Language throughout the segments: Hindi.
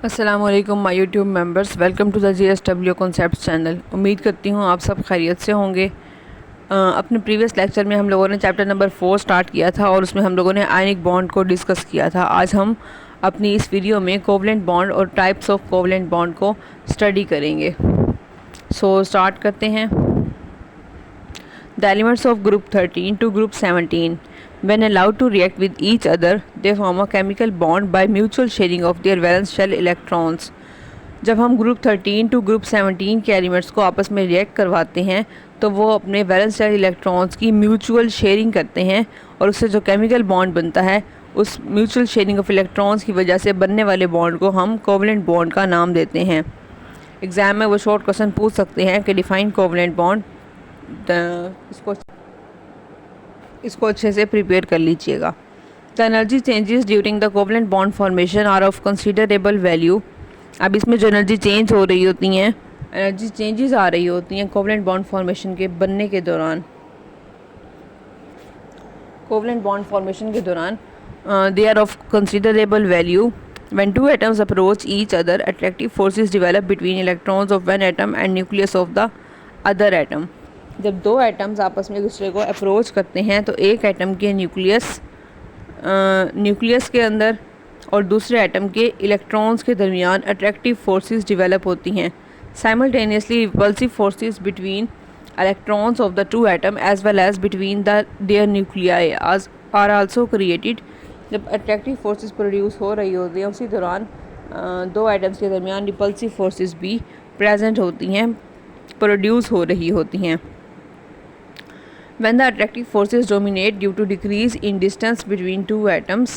अस्सलामुअलैकुम my YouTube members, welcome to the GSW concepts channel. उम्मीद करती हूँ आप सब खैरियत से होंगे। अपने प्रीवियस लेक्चर में हम लोगों ने चैप्टर नंबर 4 स्टार्ट किया था और उसमें हम लोगों ने आयनिक बॉन्ड को डिस्कस किया था। आज हम अपनी इस वीडियो में कोवलेंट बॉन्ड और टाइप्स ऑफ कोवलेंट बॉन्ड को स्टडी करेंगे। सो स्टार्ट करते हैं। The elements of group 13 to group 17 when allowed to react with each other they form a chemical bond by mutual sharing of their valence shell electrons। जब हम ग्रुप 13 टू ग्रुप 17 के एलिमेंट्स को आपस में रिएक्ट करवाते हैं तो वो अपने वैलेंस शेल इलेक्ट्रॉन्स की म्यूचुअल शेयरिंग करते हैं और उससे जो केमिकल बॉन्ड बनता है उस म्यूचुअल शेयरिंग ऑफ इलेक्ट्रॉन्स की वजह से बनने वाले बॉन्ड को हम कोवलेंट बॉन्ड का नाम देते हैं। एग्ज़ाम में वो शॉर्ट क्वेश्चन पूछ सकते हैं कि डिफाइन कोवलेंट बॉन्ड। इसको अच्छे से प्रिपेयर कर लीजिएगा। The energy changes during the covalent bond formation are of considerable value. अब इसमें जो एनर्जी चेंज हो रही होती हैं, एनर्जी चेंजेस आ रही होती हैं कोवलेंट बॉन्ड फॉर्मेशन के बनने के दौरान, कोवलेंट बॉन्ड फॉर्मेशन के दौरान they are of considerable value. When two atoms approach each other, attractive forces develop between electrons of one atom and nucleus of the other atom। जब दो एटम्स आपस में एक दूसरे को अप्रोच करते हैं तो एक एटम के न्यूक्लियस के अंदर और दूसरे एटम के इलेक्ट्रॉन्स के दरमियान अट्रैक्टिव फोर्सेस डेवलप होती हैं। Simultaneously repulsive forces between electrons of the two atom as well as between their nuclei are also created. जब अट्रैक्टिव फोर्सेस प्रोड्यूस हो रही होती हैं उसी दौरान दो एटम्स के दरमियान रिपल्सिव फोर्सेस भी प्रेजेंट होती हैं, प्रोड्यूस हो रही होती हैं। When the attractive forces dominate due to decrease in distance between two atoms,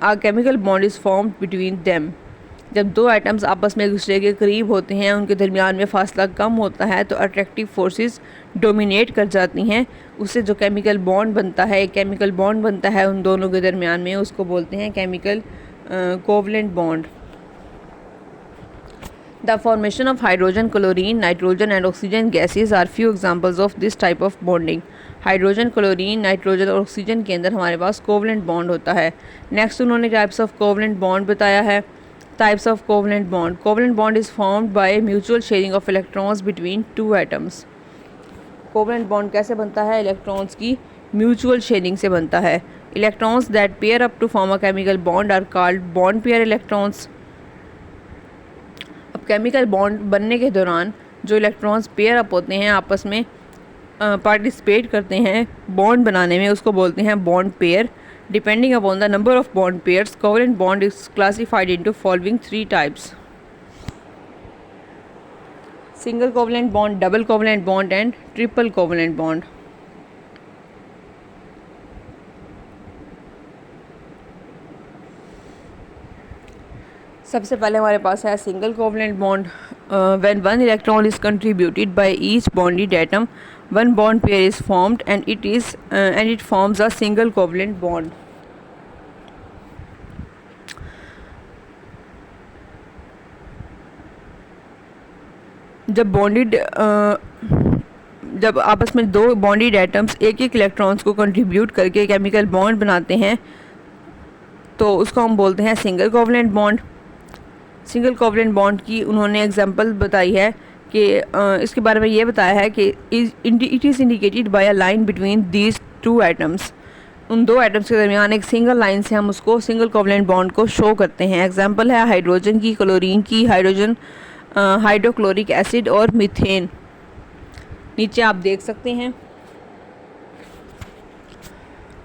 a chemical bond is formed between them। जब दो एटम्स आपस में एक दूसरे के करीब होते हैं, उनके दरमियान में फासला कम होता है तो अट्रैक्टिव फोर्सेस डोमिनेट कर जाती हैं। उससे जो केमिकल बॉन्ड बनता है, एक केमिकल बॉन्ड बनता है उन दोनों के दरमियान में, उसको बोलते हैं chemical covalent bond. The formation of hydrogen, chlorine, nitrogen and oxygen gases are few examples of this type of bonding। Hydrogen, chlorine, nitrogen और ऑक्सीजन के अंदर हमारे पास कोवलेंट बॉन्ड होता है। नेक्स्ट उन्होंने टाइप्स ऑफ कोवलेंट बॉन्ड बताया है। Types of covalent bond. Covalent bond is formed by mutual sharing of electrons between two atoms. Covalent bond कैसे बनता है? इलेक्ट्रॉन्स की म्यूचुअल शेयरिंग से बनता है। Electrons that pair up to form a chemical bond are called bond pair electrons. Chemical bond बनने के दौरान जो इलेक्ट्रॉन्स पेयर अप होते हैं, आपस में पार्टिसिपेट करते हैं बॉन्ड बनाने में, उसको बोलते हैं bond pair. Depending upon the number of bond pairs, covalent bond is classified into following 3 types: single covalent bond, double covalent bond and triple covalent bond. सबसे पहले हमारे पास है single covalent bond. When one electron is contributed by each bonded atom, one bond pair is formed and it forms a single covalent bond. जब आपस में दो बॉन्डेड एटम्स एक एक इलेक्ट्रॉन्स को कंट्रीब्यूट करके केमिकल बॉन्ड बनाते हैं तो उसको हम बोलते हैं single covalent bond. Single covalent bond की उन्होंने एग्जांपल बताई है कि इसके बारे में ये बताया है कि it is indicated by a line between these two atoms. उन दो एटम्स के दरमियान एक सिंगल लाइन से हम उसको सिंगल कोवलेंट बॉन्ड को शो करते हैं। एग्जांपल है हाइड्रोजन की, क्लोरीन की, हाइड्रोक्लोरिक एसिड और मीथेन। नीचे आप देख सकते हैं,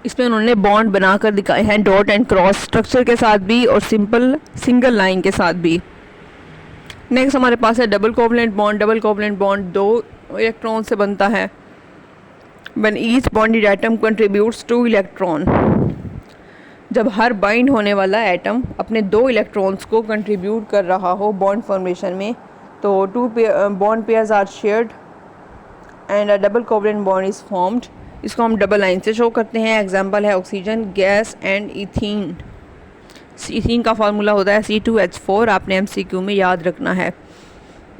इसमें उन्होंने बॉन्ड बनाकर दिखाए हैं डॉट एंड क्रॉस स्ट्रक्चर के साथ भी और सिंपल सिंगल लाइन के साथ भी। नेक्स्ट हमारे पास है double covalent bond. Double covalent bond दो इलेक्ट्रॉन से बनता है। When each bonded atom contributes 2 electron. जब हर बाइंड होने वाला एटम अपने 2 इलेक्ट्रॉन्स को कंट्रीब्यूट कर रहा हो बॉन्ड फॉर्मेशन में तो 2 bond pairs are shared and a double covalent bond is formed. इसको हम डबल लाइन से शो करते हैं। एग्जांपल है oxygen gas and ethene. Ethene का फार्मूला होता है C2H4। आपने MCQ में याद रखना है।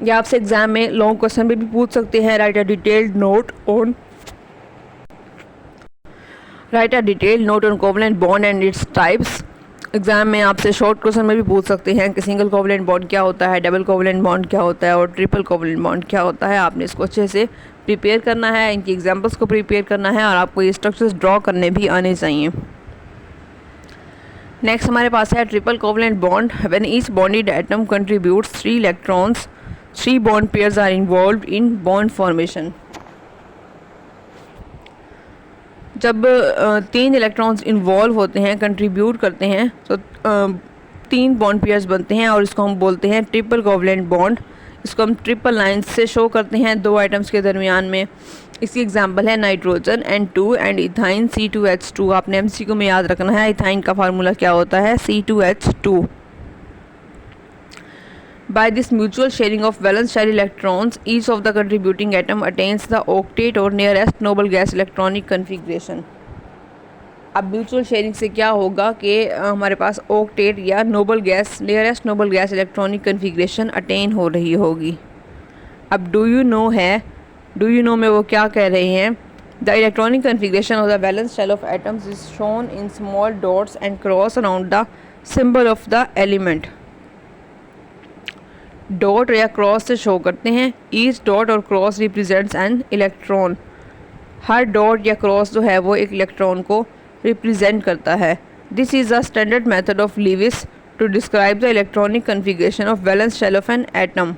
या आपसे एग्जाम में लॉन्ग क्वेश्चन में भी पूछ सकते हैं। Right a detailed note on covalent bond and its types. Exam में आपसे शॉर्ट क्वेश्चन में भी पूछ सकते हैं कि सिंगल कोवलेंट बॉन्ड क्या होता है, डबल कोवलेंट बॉन्ड क्या होता है और ट्रिपल कोवलेंट बॉन्ड क्या होता है। आपने इसको अच्छे से प्रिपेयर करना है, इनकी एग्जांपल्स को प्रिपेयर करना है और आपको ये स्ट्रक्चर्स ड्रॉ करने भी आने चाहिए। नेक्स्ट हमारे पास है triple covalent bond. When each bonded atom contributes 3 electrons, 3 bond pairs are involved in bond formation. जब 3 इलेक्ट्रॉन्स इन्वॉल्व होते हैं, कंट्रीब्यूट करते हैं, तो 3 बॉन्ड पेयर्स बनते हैं और इसको हम बोलते हैं ट्रिपल कोवलेंट बॉन्ड। इसको हम ट्रिपल लाइन से शो करते हैं 2 आइटम्स के दरमियान में। इसकी एग्जांपल है nitrogen N2 and ethyne C2H2। आपने MCQ में याद रखना है इथाइन का फार्मूला क्या होता है, C2H2। By this mutual sharing of valence shell electrons, each of the contributing atom attains the octet or nearest noble gas electronic configuration। अब म्यूचुअल शेयरिंग से क्या होगा कि हमारे पास ऑक्टेट या noble gas, nearest noble gas electronic configuration attain हो रही होगी। अब डू यू नो में वो क्या कह रहे हैं, the electronic configuration of the valence shell of atoms is shown in small dots and cross around the symbol of the element. Dot या क्रॉस से शो करते हैं। ईच डॉट और क्रॉस रिप्रेजेंट्स एन इलेक्ट्रॉन। हर डॉट या क्रॉस जो है वो एक इलेक्ट्रॉन को रिप्रेजेंट करता है। This is a standard method of Lewis to describe the electronic configuration of valence shell of an atom.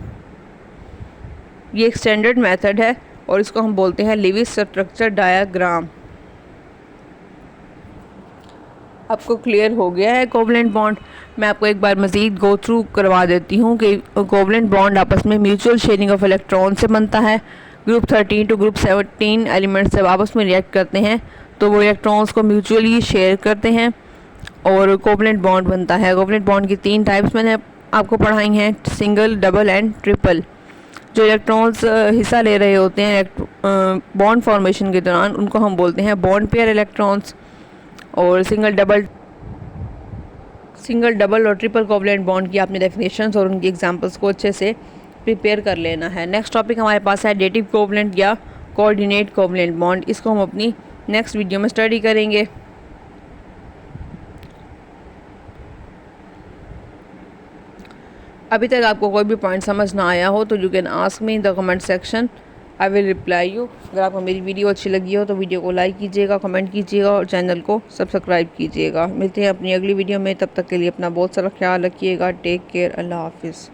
ये एक स्टैंडर्ड मेथड है और इसको हम बोलते हैं लीविस स्ट्रक्चर डायग्राम। आपको क्लियर हो गया है कोवलेंट बॉन्ड। मैं आपको एक बार मज़ीद गो थ्रू करवा देती हूँ कि कोवलेंट बॉन्ड आपस में म्यूचुअल शेयरिंग ऑफ इलेक्ट्रॉन से बनता है। ग्रुप 13 टू ग्रुप 17 एलिमेंट्स जब आपस में रिएक्ट करते हैं तो वो इलेक्ट्रॉन्स को म्यूचुअली शेयर करते हैं और कोवलेंट बॉन्ड बनता है। कोवलेंट बॉन्ड की 3 टाइप्स मैंने आपको पढ़ाई हैं, सिंगल, डबल एंड ट्रिपल। जो इलेक्ट्रॉन्स हिस्सा ले रहे होते हैं बॉन्ड फॉर्मेशन के दौरान उनको हम बोलते हैं बॉन्ड पेयर इलेक्ट्रॉन्स। और सिंगल, डबल और ट्रिपल कोवलेंट बॉन्ड की आपने डेफिनेशंस और उनकी एग्जांपल्स को अच्छे से प्रिपेयर कर लेना है। नेक्स्ट टॉपिक हमारे पास है डेटिव कोवलेंट या कोऑर्डिनेट कोवलेंट बॉन्ड। इसको हम अपनी नेक्स्ट वीडियो में स्टडी करेंगे। अभी तक आपको कोई भी पॉइंट समझ ना आया हो तो you can ask me in the comment section, I will reply you. अगर आपको मेरी वीडियो अच्छी लगी हो तो वीडियो को लाइक कीजिएगा, कमेंट कीजिएगा और चैनल को सब्सक्राइब कीजिएगा। मिलते हैं अपनी अगली वीडियो में, तब तक के लिए अपना बहुत सारा ख्याल रखिएगा। टेक केयर, अल्लाह हाफिज़।